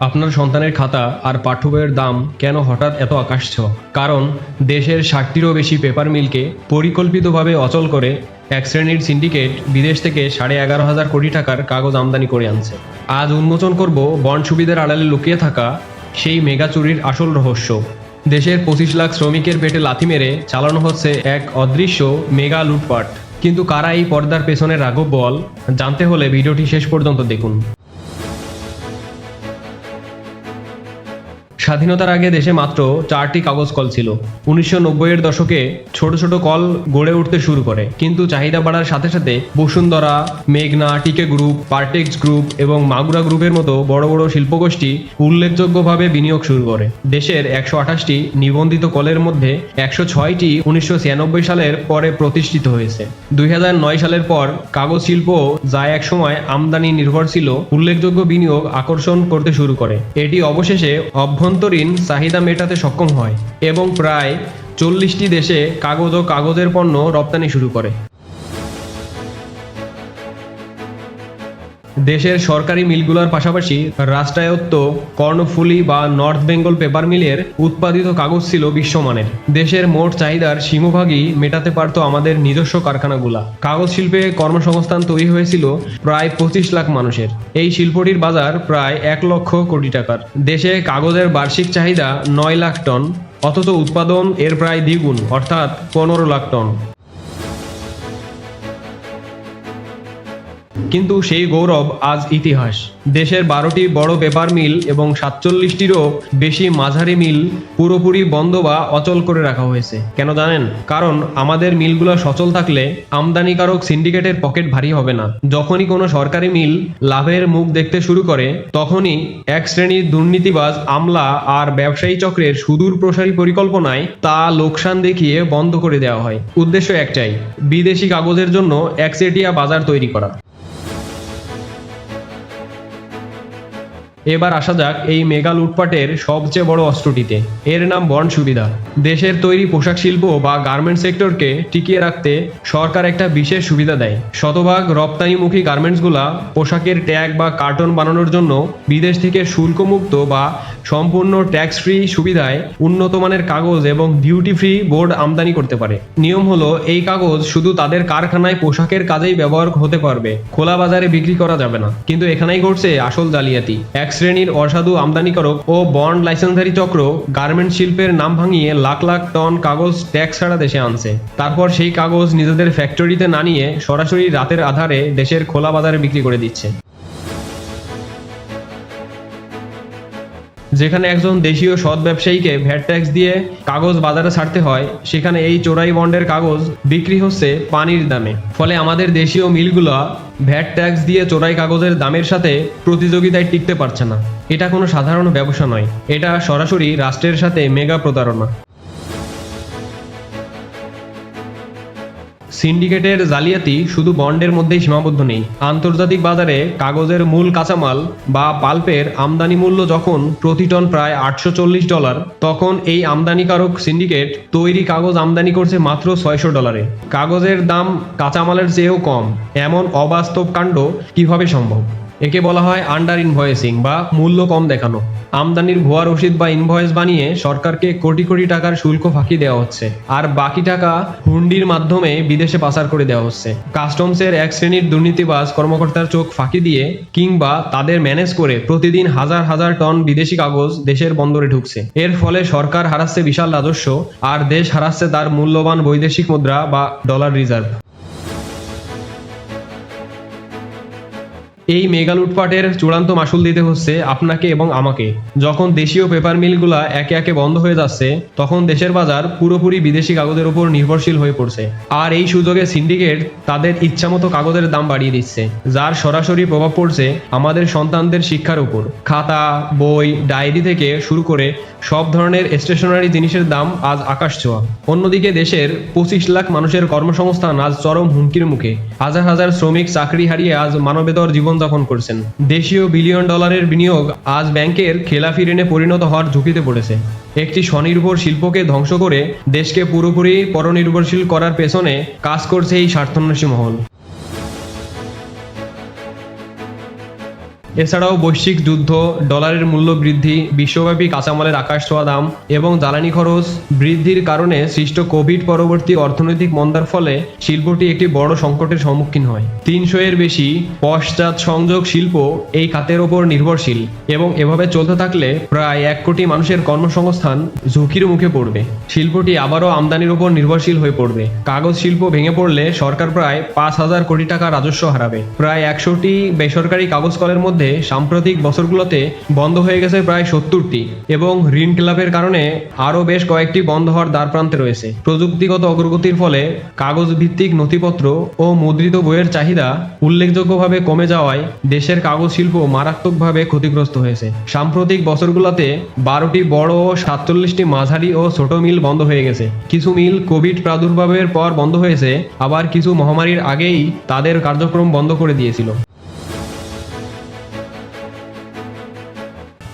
আপনার সন্তানের খাতা আর পাঠ্য বইয়ের দাম কেন হঠাৎ এত আকাশ ছোঁয়া? কারণ দেশের 60টিরও বেশি পেপার মিলকে পরিকল্পিতভাবে অচল করে এক শ্রেণীর সিন্ডিকেট বিদেশ থেকে 11,500 কোটি টাকার কাগজ আমদানি করে আনছে। আজ উন্মোচন করব বন্ড সুবিধার আড়ালে লুকিয়ে থাকা সেই মেগা চুরির আসল রহস্য। দেশের 25 লাখ শ্রমিকের পেটে লাথি মেরে চালানো হচ্ছে এক অদৃশ্য মেগা লুটপাট। কিন্তু কারা এই পর্দার পেছনে রাঘব বল? জানতে হলে ভিডিওটি শেষ পর্যন্ত দেখুন। স্বাধীনতার আগে দেশে মাত্র 4টি কাগজ কল ছিল। 1990-এর দশকে ছোট ছোট কল গড়ে উঠতে শুরু করে, কিন্তু চাহিদা বাড়ার সাথে সাথে বসুন্ধরা, মেঘনা, টিকে গ্রুপ, পার্টেক্স গ্রুপ এবং মাগুরা গ্রুপের মতো বড় বড় শিল্পগোষ্ঠী উল্লেখযোগ্যভাবে বিনিয়োগ শুরু করে। দেশের 128টি নিবন্ধিত কলের মধ্যে 106টি 1996 সালের পরে প্রতিষ্ঠিত হয়েছে। 2009 সালের পর কাগজ শিল্প, যা এক সময় আমদানি নির্ভর ছিল, উল্লেখযোগ্য বিনিয়োগ আকর্ষণ করতে শুরু করে। এটি অবশেষে অভ্যন্তরীণ চাহিদা মেটাতে সক্ষম হয় এবং প্রায় 40টি দেশে কাগজ ও কাগজের পণ্য রপ্তানি শুরু করে। দেশের সরকারি মিলগুলোর পাশাপাশি রাষ্ট্রায়ত্ত কর্ণফুলী বা নর্থ বেঙ্গল পেপার মিলের উৎপাদিত কাগজ ছিল বিশ্বমানের। দেশের মোট চাহিদার সিংহভাগই মেটাতে পারত আমাদের নিজস্ব কারখানাগুলা। কাগজ শিল্পে কর্মসংস্থান তৈরি হয়েছিল প্রায় 25 লাখ মানুষের। এই শিল্পটির বাজার প্রায় 1 লক্ষ কোটি টাকার। দেশে কাগজের বার্ষিক চাহিদা 9 লাখ টন, অথচ উৎপাদন এর প্রায় দ্বিগুণ, অর্থাৎ 15 লাখ টন। কিন্তু সেই গৌরব আজ ইতিহাস। দেশের 12টি বড় পেপার মিল এবং 47টিরও বেশি মাঝারি মিল পুরোপুরি বন্ধ বা অচল করে রাখা হয়েছে। কেন জানেন? কারণ আমাদের মিলগুলো সচল থাকলে আমদানিকারক সিন্ডিকেটের পকেট ভারী হবে না। যখনই কোনো সরকারি মিল লাভের মুখ দেখতে শুরু করে, তখনই এক শ্রেণীর দুর্নীতিবাজ আমলা আর ব্যবসায়ী চক্রের সুদূর প্রসারী পরিকল্পনায় তা লোকসান দেখিয়ে বন্ধ করে দেওয়া হয়। উদ্দেশ্য একটাই, বিদেশি কাগজের জন্য একচেটিয়া বাজার তৈরি করা। এবার আসা যাক এই মেগা লুটপাটের সবচেয়ে বড় অস্ত্রটিতে। এর নাম বন্ড সুবিধা। দেশের তৈরি পোশাক শিল্প বা গার্মেন্টস সেক্টরকে টিকিয়ে রাখতে সরকার একটা বিশেষ সুবিধা দেয়। শতভাগ রপ্তানিমুখী গার্মেন্টসগুলা পোশাকের ট্যাগ বা কার্টন বানানোর জন্য বিদেশ থেকে শুল্কমুক্ত বা সম্পূর্ণ ট্যাক্স ফ্রি সুবিধায় উন্নত মানের কাগজ এবং ডিউটি ফ্রি বোর্ড আমদানি করতে পারে। নিয়ম হলো, এই কাগজ শুধু তাদের কারখানায় পোশাকের কাজেই ব্যবহার হতে পারবে, খোলা বাজারে বিক্রি করা যাবে না। কিন্তু এখানেই ঘটছে আসল জালিয়াতি। এক শ্রেণীর অসাধু আমদানিকারক ও বন্ড লাইসেন্সধারী চক্র গার্মেন্ট শিল্পের নাম ভাঙিয়ে লাখ লাখ টন কাগজ ট্যাক্স ছাড়া দেশে আনছে। তারপর সেই কাগজ নিজেদের ফ্যাক্টরিতে না নিয়ে সরাসরি রাতের আধারে দেশের খোলা বাজারে বিক্রি করে দিচ্ছে। যেখানে একজন দেশীয় সৎ ব্যবসায়ীকে ভ্যাট ট্যাক্স দিয়ে কাগজ বাজারে ছাড়তে হয়, সেখানে এই চোরাই বন্ডের কাগজ বিক্রি হচ্ছে পানির দামে। ফলে আমাদের দেশীয় মিলগুলো ভ্যাট ট্যাক্স দিয়ে চোরাই কাগজের দামের সাথে প্রতিযোগিতায় টিকতে পারছে না। এটা কোনো সাধারণ ব্যবসা নয়, এটা সরাসরি রাষ্ট্রের সাথে মেগা প্রতারণা। সিন্ডিকেটের জালিয়াতি শুধু বন্ডের মধ্যেই সীমাবদ্ধ নেই। আন্তর্জাতিক বাজারে কাগজের মূল কাঁচামাল বা পাল্পের আমদানি মূল্য যখন প্রতি টন প্রায় $840, তখন এই আমদানিকারক সিন্ডিকেট তৈরি কাগজ আমদানি করছে মাত্র $600। কাগজের দাম কাঁচামালের চেয়েও কম। এমন অবাস্তব কাণ্ড কিভাবে সম্ভব? একে বলা হয় আন্ডার ইনভয়েসিং বা মূল্য কম দেখানো। আমদানির ভুয়া রসিদ বা ইনভয়েস বানিয়ে সরকারকে কোটি কোটি টাকার শুল্ক ফাঁকি দেওয়া হচ্ছে, আর বাকি টাকা হুন্ডির মাধ্যমে বিদেশে পাচার করে দেওয়া হচ্ছে। কাস্টমসের এক শ্রেণীর দুর্নীতিবাজ কর্মকর্তার চোখ ফাঁকি দিয়ে কিংবা তাদের ম্যানেজ করে প্রতিদিন হাজার হাজার টন বিদেশি কাগজ দেশের বন্দরে ঢুকছে। এর ফলে সরকার হারাচ্ছে বিশাল রাজস্ব, আর দেশ হারাচ্ছে তার মূল্যবান বৈদেশিক মুদ্রা বা ডলার রিজার্ভ। এই মেগা লুটপাটের চূড়ান্ত মাসুল দিতে হচ্ছে আপনাকে এবং আমাকে। যখন দেশীয় পেপার মিলগুলা একে একে বন্ধ হয়ে যাচ্ছে, তখন দেশের বাজার পুরোপুরি বিদেশি কাগজের উপর নির্ভরশীল হয়ে পড়ছে। আর এই সুযোগে সিন্ডিকেট তাদের ইচ্ছামতো কাগজের দাম বাড়িয়ে দিচ্ছে, যার সরাসরি প্রভাব পড়ছে আমাদের সন্তানদের শিক্ষার উপর। খাতা, বই, ডায়েরি থেকে শুরু করে সব ধরনের স্টেশনারি জিনিসের দাম আজ আকাশ ছোঁয়া। অন্যদিকে দেশের 25 লাখ মানুষের কর্মসংস্থান আজ চরম হুমকির মুখে। হাজার হাজার শ্রমিক চাকরি হারিয়ে আজ মানবেতর জীবনযাপন করছেন। দেশীয় বিলিয়ন ডলারের বিনিয়োগ আজ ব্যাংকের খেলাফি ঋণে পরিণত হওয়ার ঝুঁকিতে পড়েছে। একটি স্বনির্ভর শিল্পকে ধ্বংস করে দেশকে পুরোপুরি পরনির্ভরশীল করার পেছনে কাজ করছে এই স্বার্থান্বেষী মহল। এছাড়াও বৈশ্বিক যুদ্ধ, ডলারের মূল্য বৃদ্ধি, বিশ্বব্যাপী কাঁচামালের আকাশ ছোঁয়া দাম এবং জ্বালানি খরচ বৃদ্ধির কারণে সৃষ্ট কোভিড পরবর্তী অর্থনৈতিক মন্দার ফলে শিল্পটি একটি বড় সংকটের সম্মুখীন হয়। 300 এর বেশি পশ্চাৎ সংযোগ শিল্প এই খাতের ওপর নির্ভরশীল এবং এভাবে চলতে থাকলে প্রায় 1 কোটি মানুষের কর্মসংস্থান ঝুঁকির মুখে পড়বে। শিল্পটি আবারও আমদানির উপর নির্ভরশীল হয়ে পড়বে। কাগজ শিল্প ভেঙে পড়লে সরকার প্রায় 5,000 কোটি টাকা রাজস্ব হারাবে। প্রায় 100টি বেসরকারি কাগজ কলের মধ্যে সাম্প্রতিক বছরগুলোতে বন্ধ হয়ে গেছে প্রায় 70টি এবং ঋণ খেলাপের কারণে আরও বেশ কয়েকটি বন্ধ হওয়ার দ্বারপ্রান্তে রয়েছে। প্রযুক্তিগত অগ্রগতির ফলে কাগজ ভিত্তিক নথিপত্র ও মুদ্রিত বইয়ের চাহিদা উল্লেখযোগ্যভাবে কমে যাওয়ায় দেশের কাগজ শিল্প মারাত্মকভাবে ক্ষতিগ্রস্ত হয়েছে। সাম্প্রতিক বছরগুলোতে 12টি বড় ও 47টি মাঝারি ও ছোট মিল বন্ধ হয়ে গেছে। কিছু মিল কোভিড প্রাদুর্ভাবের পর বন্ধ হয়েছে, আবার কিছু মহামারীর আগেই তাদের কার্যক্রম বন্ধ করে দিয়েছিল।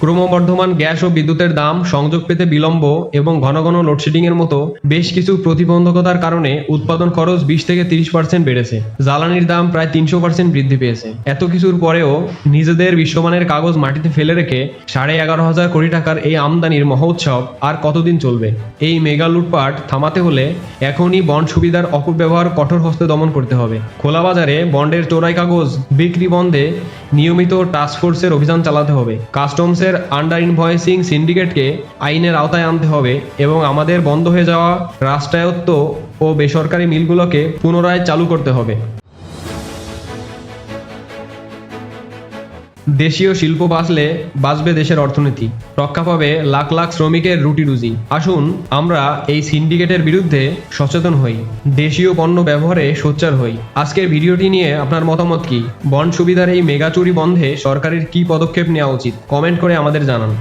ক্রমবর্ধমান গ্যাস ও বিদ্যুতের দাম, সংযোগ পেতে বিলম্ব এবং ঘন ঘন লোডশেডিংয়ের মতো বেশ কিছু প্রতিবন্ধকতার কারণে উৎপাদন খরচ 20 থেকে 30% বেড়েছে। জ্বালানির দাম প্রায় 300% বৃদ্ধি পেয়েছে। এত কিছুর পরেও নিজেদের বিশ্বমানের কাগজ মাটিতে ফেলে রেখে 11,500 কোটি টাকার এই আমদানির মহোৎসব আর কতদিন চলবে? এই মেগা লুটপাট থামাতে হলে এখনই বন্ড সুবিধার অপব্যবহার কঠোর হস্তে দমন করতে হবে। খোলা বাজারে বন্ডের চোরাই কাগজ বিক্রি বন্ধে নিয়মিত টাস্কফোর্সের অভিযান চালাতে হবে। কাস্টমসের আন্ডার ইনভয়েসিং সিন্ডিকেটকে আইনের আওতায় আনতে হবে এবং আমাদের বন্ধ হয়ে যাওয়া রাষ্ট্রায়ত্ত ও বেসরকারি মিলগুলোকে পুনরায় চালু করতে হবে। দেশীয় শিল্প বাঁচবে দেশের অর্থনীতি, রক্ষা পাবে লাখ লাখ শ্রমিকের রুটি রুজি। আসুন আমরা এই সিন্ডিকেটের বিরুদ্ধে সচেতন হই, দেশীয় পণ্য ব্যবহারে সোচ্চার হই। আজকের ভিডিওটি নিয়ে আপনার মতামত কি? বন্ড সুবিধার এই মেগা চুরি বন্ধে সরকারের কি পদক্ষেপ নেওয়া উচিত? কমেন্ট করে আমাদের জানান।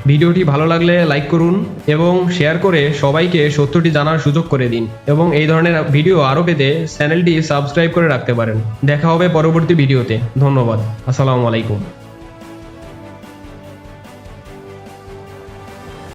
ভিডিওটি ভালো লাগলে লাইক করুন এবং শেয়ার করে সবাইকে সত্যটি জানার সুযোগ করে দিন এবং এই ধরনের ভিডিও আরও পেতে চ্যানেলটি সাবস্ক্রাইব করে রাখতে পারেন। দেখা হবে পরবর্তী ভিডিওতে। ধন্যবাদ। আসসালামু আলাইকুম।